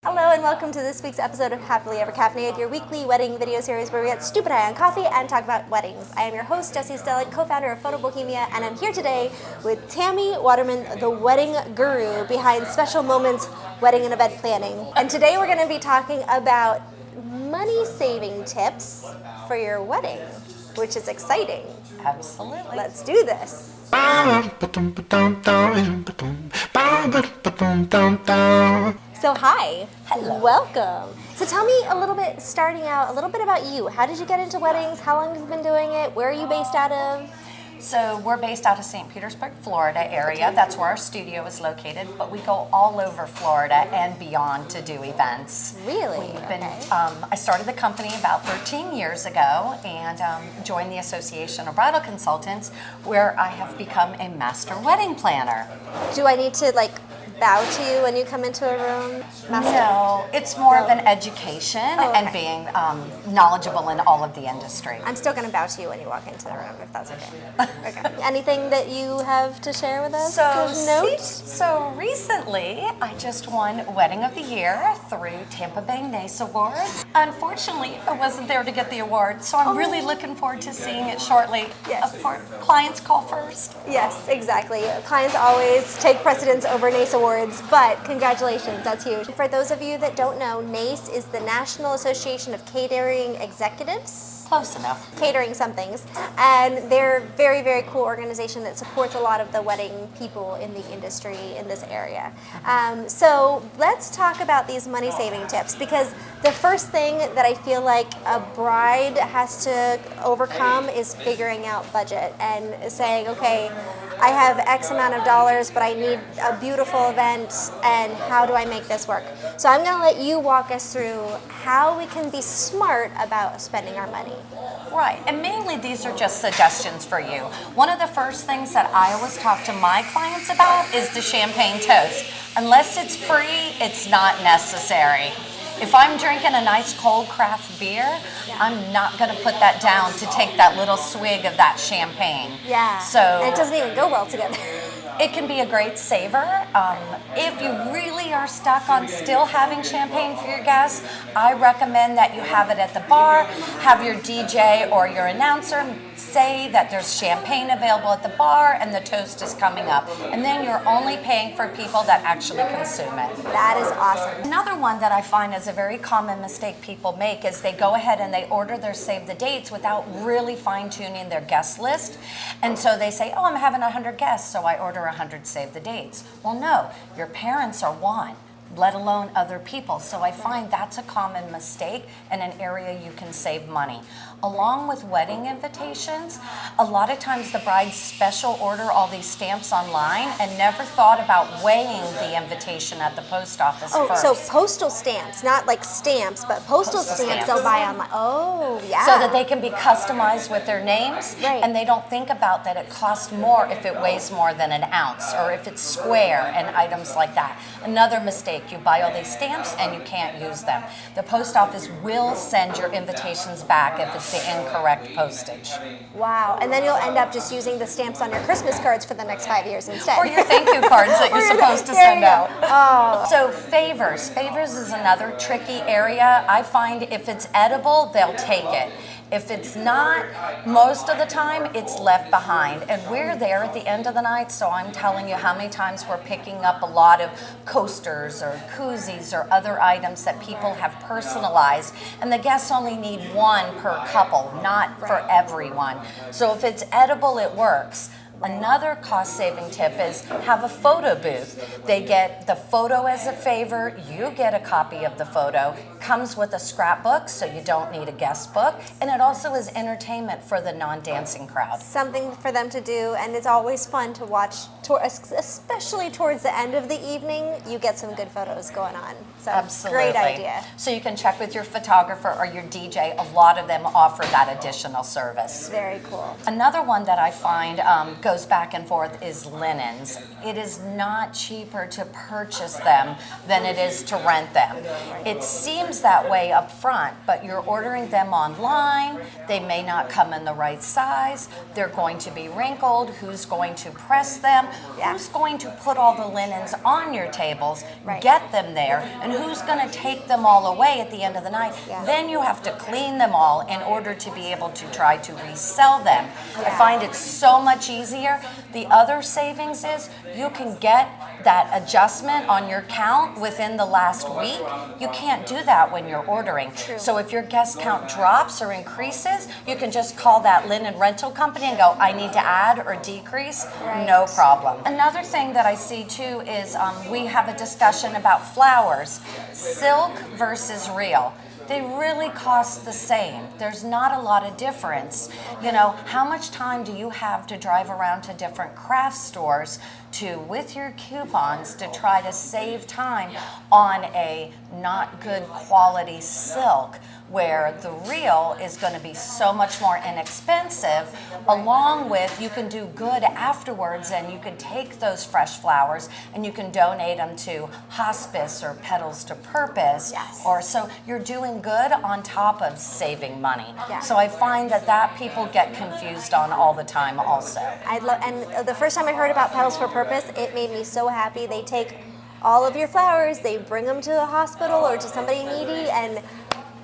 Hello and welcome to this week's episode of Happily Ever Caffeinated, your weekly wedding video series where we get stupid high on coffee and talk about weddings. I am your host, Jessie Stehlik, co-founder of FotoBoho, and I'm here today with Tammy Waterman, the wedding guru behind Special Moments Wedding and Event Planning. And today we're going to be talking about money-saving tips for your wedding, which is exciting. Absolutely. Let's do this. So hi. Hello. Welcome. So tell me a little bit, starting out, a little bit about you. How did you get into weddings? How long have you been doing it? Where are you based out of? So we're based out of St. Petersburg, Florida area. That's where our studio is located, but we go all over Florida and beyond to do events. Really? We've been, I started the company about 13 years ago and joined the Association of Bridal Consultants, where I have become a master wedding planner. Do I need to bow to you when you come into a room? No, it's more of an education and being knowledgeable in all of the industry. I'm still going to bow to you when you walk into the room, if that's okay. Okay. Anything that you have to share with us? So recently, I just won Wedding of the Year through Tampa Bay NACE Awards. Unfortunately, I wasn't there to get the award, so I'm really looking forward to seeing it shortly. Yes. Of course, clients call first. Yes, exactly. Clients always take precedence over NACE Awards, but congratulations, that's huge. For those of you that don't know, NACE is the National Association of Catering Executives. Close enough. Catering some things, and they're a very, very cool organization that supports a lot of the wedding people in the industry in this area. So let's talk about these money-saving tips, because the first thing that I feel like a bride has to overcome is figuring out budget and saying, okay, I have X amount of dollars, but I need a beautiful event, and how do I make this work? So I'm going to let you walk us through how we can be smart about spending our money. Right, and mainly these are just suggestions for you. One of the first things that I always talk to my clients about is the champagne toast. Unless it's free, it's not necessary. If I'm drinking a nice cold craft beer, I'm not going to put that down to take that little swig of that champagne. Yeah, so and it doesn't even go well together. It can be a great saver. If you really are stuck on still having champagne for your guests, I recommend that you have it at the bar, have your DJ or your announcer say that there's champagne available at the bar and the toast is coming up. And then you're only paying for people that actually consume it. That is awesome. Another one that I find is a very common mistake people make is they go ahead and they order their save the dates without really fine-tuning their guest list. And so they say, oh, I'm having 100 guests, so I order 100 save the dates. Well, no, your parents are one, let alone other people. So I find that's a common mistake and an area you can save money. Along with wedding invitations, a lot of times the brides special order all these stamps online and never thought about weighing the invitation at the post office first. So postal stamps, not like stamps, but postal stamps they'll buy online. Oh, yeah. So that they can be customized with their names, right. And they don't think about that it costs more if it weighs more than an ounce or if it's square and items like that. Another mistake, you buy all these stamps and you can't use them. The post office will send your invitations back if it's the incorrect postage. Wow, and then you'll end up just using the stamps on your Christmas cards for the next 5 years instead. Or your thank you cards that you're supposed to send out. Oh. So favors is another tricky area. I find if it's edible, they'll take it. If it's not, most of the time, it's left behind. And we're there at the end of the night, so I'm telling you how many times we're picking up a lot of coasters or koozies or other items that people have personalized. And the guests only need one per couple, not for everyone. So if it's edible, it works. Another cost-saving tip is have a photo booth. They get the photo as a favor, you get a copy of the photo, comes with a scrapbook so you don't need a guest book, and it also is entertainment for the non-dancing crowd. Something for them to do, and it's always fun to watch, especially towards the end of the evening, you get some good photos going on. So Absolutely. Great idea. So you can check with your photographer or your DJ. A lot of them offer that additional service. Very cool. Another one that I find goes back and forth is linens. It is not cheaper to purchase them than it is to rent them. It seems seems that way up front, but you're ordering them online. They may not come in the right size. They're going to be wrinkled. Who's going to press them? Yeah. Who's going to put all the linens on your tables, Right. get them there, and who's going to take them all away at the end of the night? Yeah. Then you have to clean them all in order to be able to try to resell them. I Yeah. find it so much easier. The other savings is you can get that adjustment on your count within the last week. You can't do that when you're ordering. True. So if your guest count drops or increases, you can just call that linen rental company and go, I need to add or decrease. Right. No problem. Another thing that I see too is we have a discussion about flowers, silk versus real. They really cost the same. There's not a lot of difference. You know, how much time do you have to drive around to different craft stores with your coupons to try to save time on a not good quality silk, where the real is going to be so much more inexpensive, along with you can do good afterwards, and you can take those fresh flowers and you can donate them to hospice or Petals to Purpose. Yes. Or so you're doing good on top of saving money. Yeah. So I find that people get confused on all the time also. And the first time I heard about Petals for Purpose, it made me so happy. They take all of your flowers, they bring them to the hospital or to somebody needy, and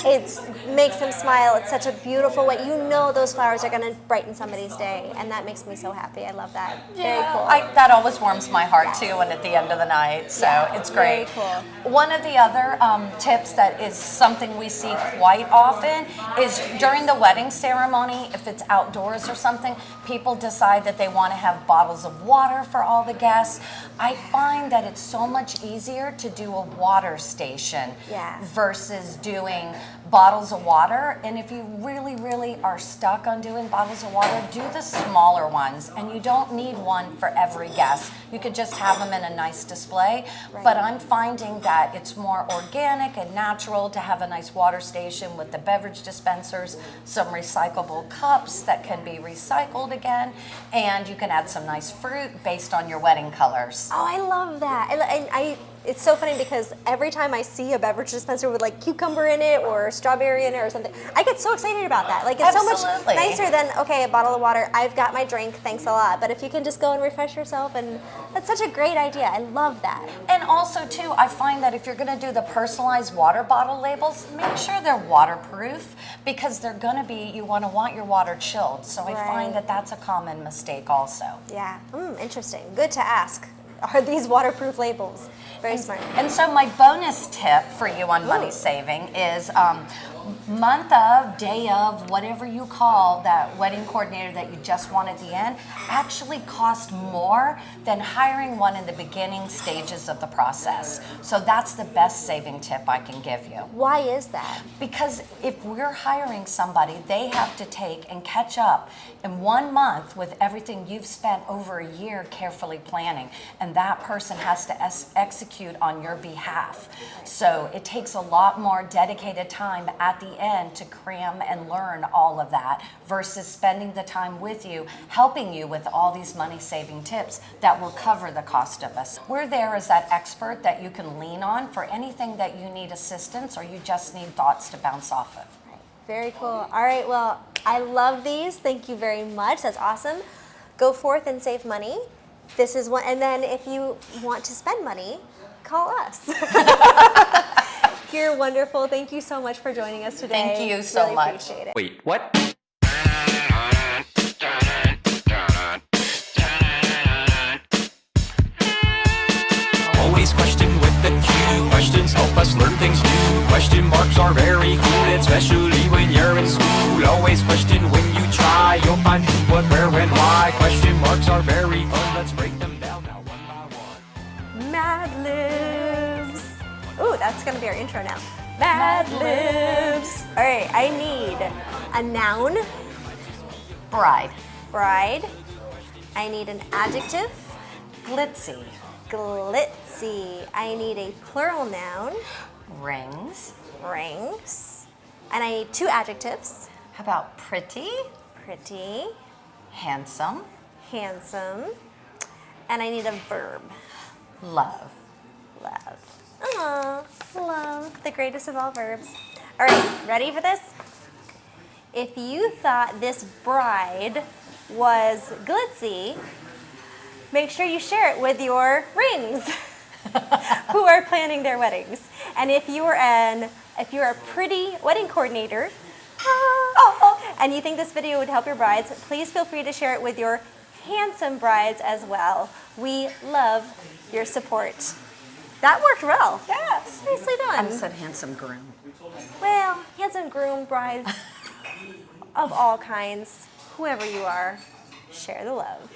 it makes them smile. It's such a beautiful way. You know those flowers are going to brighten somebody's day, and that makes me so happy. I love that. Very cool. That always warms my heart too, and at the end of the night, so Yeah, it's great. very cool. One of the other tips that is something we see quite often is during the wedding ceremony, if it's outdoors or something, people decide that they want to have bottles of water for all the guests. I find that it's so much easier to do a water station Yeah. versus doing bottles of water. And if you really, really are stuck on doing bottles of water, do the smaller ones. And you don't need one for every guest. You could just have them in a nice display. Right. But I'm finding that it's more organic and natural to have a nice water station with the beverage dispensers, some recyclable cups that can be recycled again, and you can add some nice fruit based on your wedding colors. Oh, I love that. It's so funny because every time I see a beverage dispenser with like cucumber in it or strawberry in it or something, I get so excited about that. Like it's so much Absolutely. nicer than, okay, a bottle of water, I've got my drink, thanks a lot. But if you can just go and refresh yourself, and that's such a great idea. I love that. And also, too, I find that if you're going to do the personalized water bottle labels, make sure they're waterproof, because they're going to be, you want your water chilled. So I Right. find that that's a common mistake also. Yeah, interesting. Good to ask. Are these waterproof labels? Very smart. And so my bonus tip for you on money Ooh. saving is month of, day of, whatever you call that wedding coordinator that you just want at the end, actually cost more than hiring one in the beginning stages of the process. So that's the best saving tip I can give you. Why is that? Because if we're hiring somebody, they have to take and catch up in 1 month with everything you've spent over a year carefully planning. And that person has to execute on your behalf. So it takes a lot more dedicated time at the end to cram and learn all of that versus spending the time with you, helping you with all these money-saving tips that will cover the cost of us. We're there as that expert that you can lean on for anything that you need assistance or you just need thoughts to bounce off of. Very cool. All right, well, I love these. Thank you very much. That's awesome. Go forth and save money. This is one, and then if you want to spend money, call us. You're wonderful. Thank you so much for joining us today. Thank you so Really much. Appreciate it. Wait, what? Always question with the Q. Questions help us learn things new. Question marks are very cool, especially when you're in school. Always question when you try. You'll find who, what, where, when, why. Question marks are very fun. Let's break them down now one by one. Mad Libs. Ooh, that's going to be our intro now. Mad Libs. All right, I need a noun, Bride. bride. I need an adjective, Glitzy. glitzy. I need a plural noun, Rings. rings. And I need two adjectives, How about pretty? pretty, Handsome. handsome. And I need a verb, Love. love. Aw, love, the greatest of all verbs. All right, ready for this? If you thought this bride was glitzy, make sure you share it with your rings who are planning their weddings. And if you're a pretty wedding coordinator, and you think this video would help your brides, please feel free to share it with your handsome brides as well. We love your support. That worked well. Yes. Nicely done. I said handsome groom. Well, handsome groom, brides of all kinds, whoever you are, share the love.